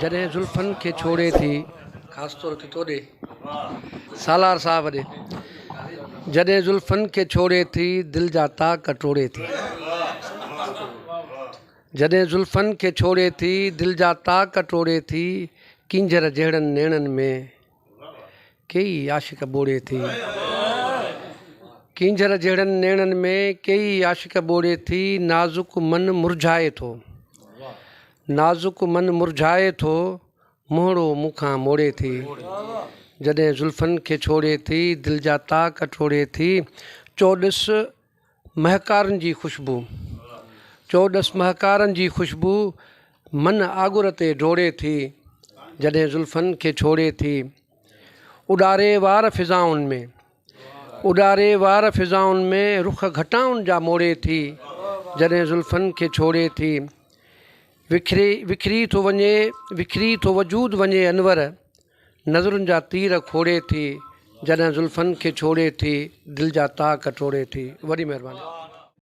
जॾहिं ज़ुल्फ़नि खे छोड़े थी, ख़ासि तौर ते तोॾे सालार साहब ॾे, जॾहिं ज़ुल्फ़नि खे छोड़े थी दिलि जा ताक टोड़े थी। जॾहिं ज़ुल्फ़नि खे छोड़े थी दिलि जा ताक टोड़े थी, किंजर जहिड़नि नेणनि में कई आशिक़ ॿोड़े थी। किंजर जहिड़नि नेणनि में कई आशिक़ ॿोड़े थी, नाज़ुक मन मुरझाए थो, नाज़ुक मन मुरझाए थो, मोहड़ो मूंखां मोड़े थी। जॾहिं ज़ुल्फ़नि खे छोड़े थी दिलि जा ताक टोड़े थी, चोॾिस महकारनि जी ख़ुशबू, चोॾिस महकारनि जी ख़ुशबू मन आगुर ते डोड़े थी। जॾहिं ज़ुल्फ़नि खे छोड़े थी उॾारे वार फ़िज़ाउनि में, उॾारे वार फ़िज़ाउनि में रुख घटाउनि जा मोड़े थी। जॾहिं ज़ुल्फ़नि खे छोड़े थी विखरी थो वञे, विखरी थो वजूद वञे अनवर, नज़रुनि जा तीर खोड़े थी। जॾहिं ज़ुल्फ़नि खे छोड़े थी दिलि जा ताक टोड़े थी। वॾी महिरबानी।